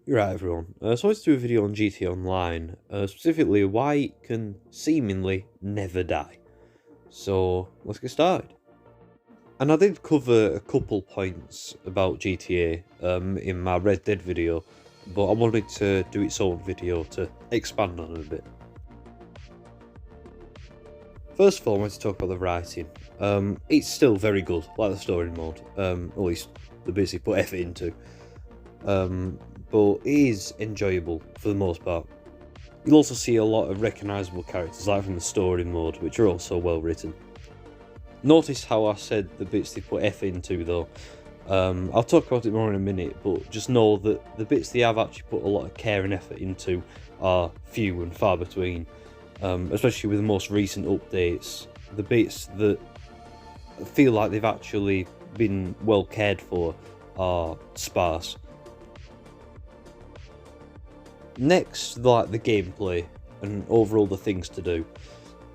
You're right, everyone. So I wanted to do a video on GTA Online, specifically why it can seemingly never die. So let's get started. And I did cover a couple points about GTA in my Red Dead video, but I wanted to do its own video to expand on it a bit. First of all, I wanted to talk about the writing. It's still very good, like the story mode, at least the bits they put effort into. But it is enjoyable for the most part. You'll also see a lot of recognisable characters, like from the story mode, which are also well written. Notice how I said the bits they put effort into though. I'll talk about it more in a minute, but just know that the bits they have actually put a lot of care and effort into are few and far between. Especially with the most recent updates, the bits that feel like they've actually been well cared for are sparse. Next, like the gameplay and overall the things to do.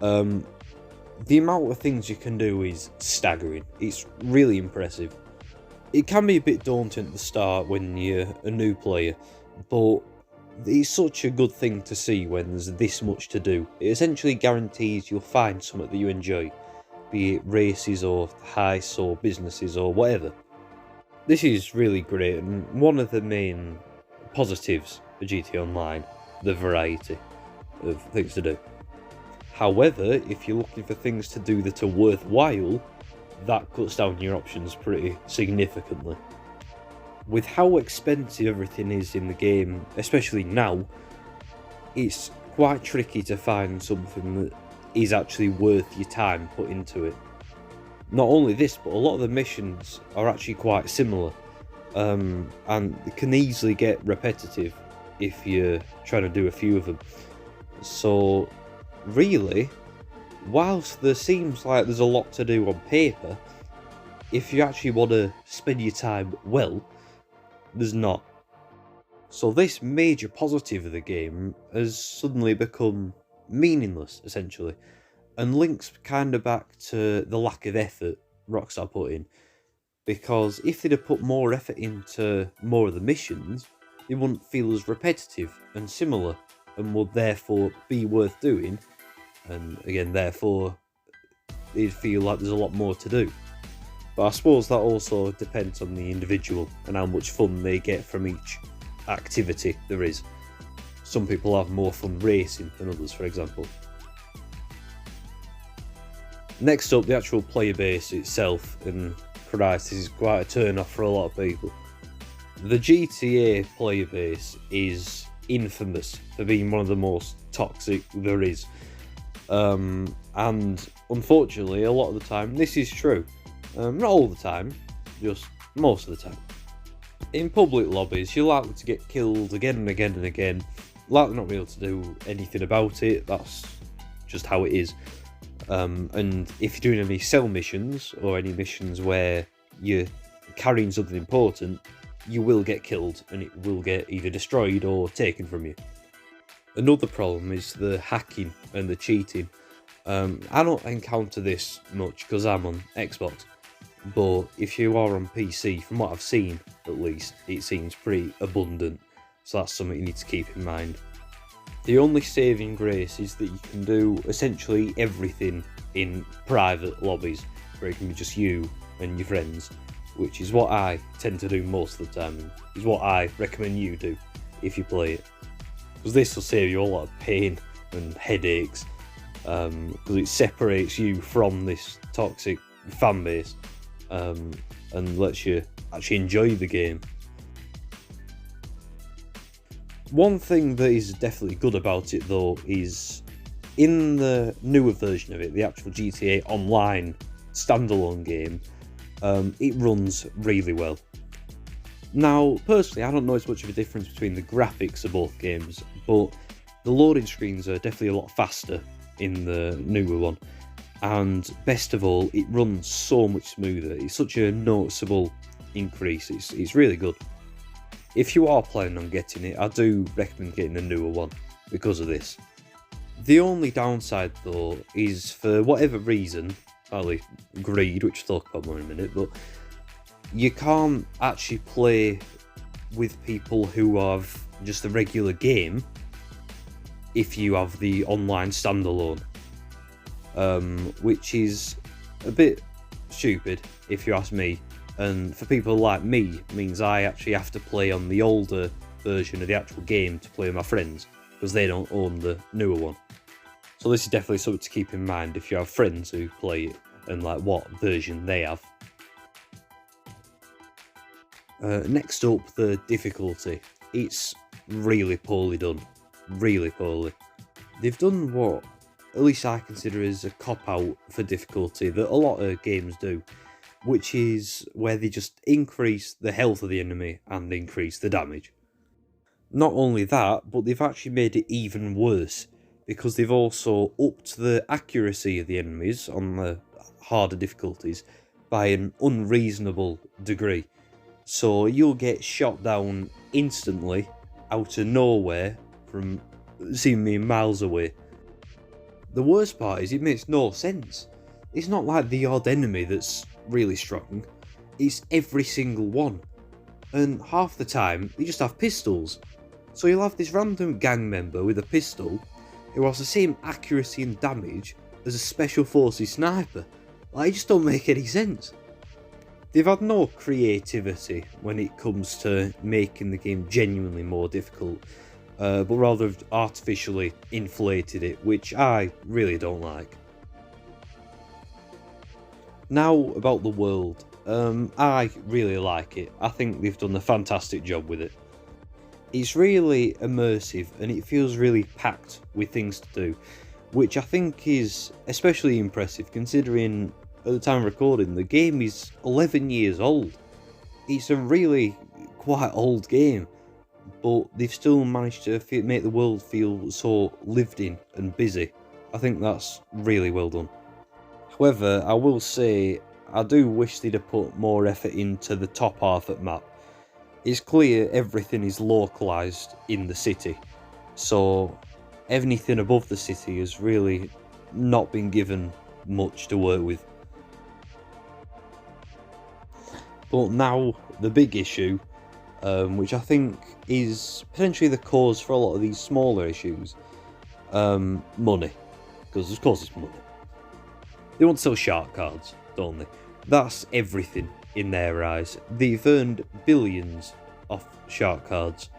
The amount of things you can do is staggering. It's really impressive. It can be a bit daunting at the start when you're a new player, but it's such a good thing to see when there's this much to do. It essentially guarantees you'll find something that you enjoy, be it races or heists or businesses or whatever. This is really great, and one of the main positives for GTA Online, the variety of things to do. However, if you're looking for things to do that are worthwhile, that cuts down your options pretty significantly. With how expensive everything is in the game, especially now, it's quite tricky to find something that is actually worth your time put into it. Not only this, but a lot of the missions are actually quite similar, and it can easily get repetitive if you're trying to do a few of them. So really, whilst there seems like there's a lot to do on paper, if you actually want to spend your time well, there's not. So this major positive of the game has suddenly become meaningless, essentially, and links kind of back to the lack of effort Rockstar put in, because if they'd have put more effort into more of the missions, they wouldn't feel as repetitive and similar, and would therefore be worth doing, and again therefore they'd feel like there's a lot more to do. But I suppose that also depends on the individual and how much fun they get from each activity there is. Some people have more fun racing than others, for example. Next up, the actual player base itself, and Christ, this is quite a turn off for a lot of people. The GTA player base is infamous for being one of the most toxic there is. And unfortunately, a lot of the time, this is true. Not all the time, just most of the time. In public lobbies, you're likely to get killed again and again and again, likely not be able to do anything about it. That's just how it is. And if you're doing any cell missions, or any missions where you're carrying something important, you will get killed, and it will get either destroyed or taken from you. Another problem is the hacking and the cheating. I don't encounter this much because I'm on Xbox, but if you are on PC, from what I've seen at least, it seems pretty abundant, so that's something you need to keep in mind. The only saving grace is that you can do essentially everything in private lobbies, where it can be just you and your friends, which is what I tend to do most of the time, and is what I recommend you do if you play it. Because this will save you a lot of pain and headaches, because it separates you from this toxic fan base, and lets you actually enjoy the game. One thing that is definitely good about it though is, in the newer version of it, the actual GTA Online standalone game, it runs really well. Now, personally, I don't notice much of a difference between the graphics of both games, but the loading screens are definitely a lot faster in the newer one, and best of all, it runs so much smoother. It's such a noticeable increase. It's really good. If you are planning on getting it, I do recommend getting the newer one because of this. The only downside though is, for whatever reason, probably greed, which we'll talk about more in a minute, but you can't actually play with people who have just the regular game if you have the online standalone, which is a bit stupid if you ask me, and for people like me means I actually have to play on the older version of the actual game to play with my friends because they don't own the newer one. So this is definitely something to keep in mind if you have friends who play it and like what version they have. Next up, the difficulty. It's really poorly done. Really poorly. They've done what at least I consider as a cop-out for difficulty that a lot of games do, which is where they just increase the health of the enemy and increase the damage. Not only that, but they've actually made it even worse, because they've also upped the accuracy of the enemies on the harder difficulties by an unreasonable degree. So you'll get shot down instantly, out of nowhere, from seemingly miles away. The worst part is it makes no sense. It's not like the odd enemy that's really strong, it's every single one. And half the time, they just have pistols. So you'll have this random gang member with a pistol who has the same accuracy and damage as a special forces sniper. Like, it just don't make any sense. They've had no creativity when it comes to making the game genuinely more difficult, but rather have artificially inflated it, which I really don't like. Now about the world, I really like it. I think they've done a fantastic job with it. It's really immersive and it feels really packed with things to do, which I think is especially impressive considering at the time of recording the game is 11 years old. It's a really quite old game, but they've still managed to make the world feel so lived in and busy. I think that's really well done. However, I will say I do wish they'd have put more effort into the top half of the map. It's clear everything is localised in the city, so anything above the city has really not been given much to work with. But now the big issue, which I think is potentially the cause for a lot of these smaller issues, money. Because of course it's money. They want to sell shark cards, don't they? That's everything in their eyes. They've earned billions off shark cards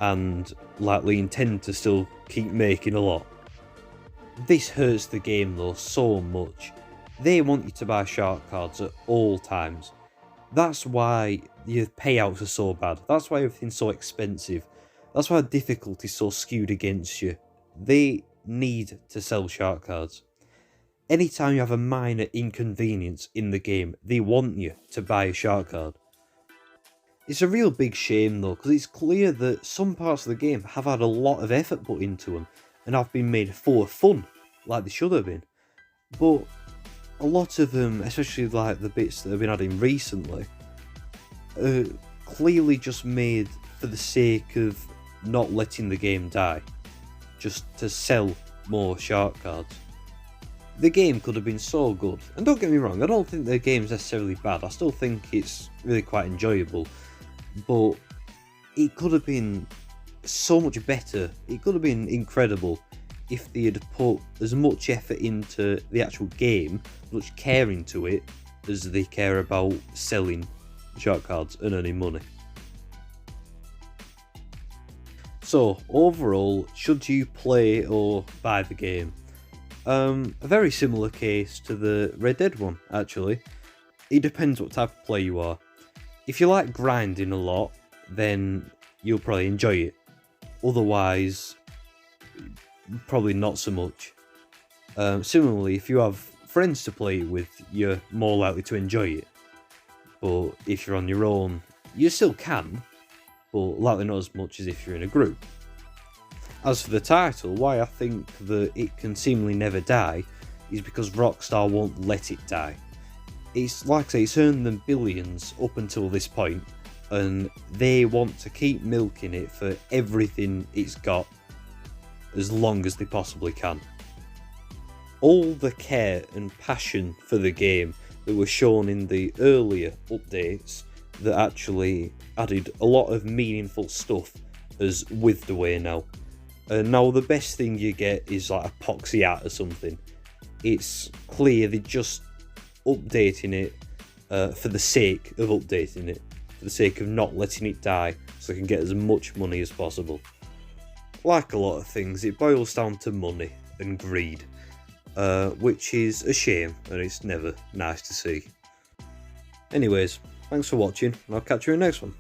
and likely intend to still keep making a lot. This hurts the game though so much. They want you to buy shark cards at all times. That's why your payouts are so bad. That's why everything's so expensive. That's why the difficulty's so skewed against you. They need to sell shark cards. Anytime you have a minor inconvenience in the game, they want you to buy a shark card. It's a real big shame though, because it's clear that some parts of the game have had a lot of effort put into them and have been made for fun, like they should have been. But a lot of them, especially like the bits that have been added recently, are clearly just made for the sake of not letting the game die, just to sell more shark cards. The game could have been so good, and don't get me wrong, I don't think the game's necessarily bad, I still think it's really quite enjoyable, but it could have been so much better, it could have been incredible if they had put as much effort into the actual game, as much care into it, as they care about selling shark cards and earning money. So, overall, should you play or buy the game? A very similar case to the Red Dead one, actually. It depends what type of player you are. If you like grinding a lot, then you'll probably enjoy it. Otherwise, probably not so much. Similarly, if you have friends to play with, you're more likely to enjoy it. But if you're on your own, you still can, but likely not as much as if you're in a group. As for the title, why I think that it can seemingly never die is because Rockstar won't let it die. It's like I say, it's earned them billions up until this point, and they want to keep milking it for everything it's got as long as they possibly can. All the care and passion for the game that were shown in the earlier updates that actually added a lot of meaningful stuff has withered away now. And now the best thing you get is like epoxy art or something. It's clear they're just updating it for the sake of updating it, for the sake of not letting it die, so they can get as much money as possible. Like a lot of things, it boils down to money and greed, which is a shame, and it's never nice to see. Anyways, thanks for watching, and I'll catch you in the next one.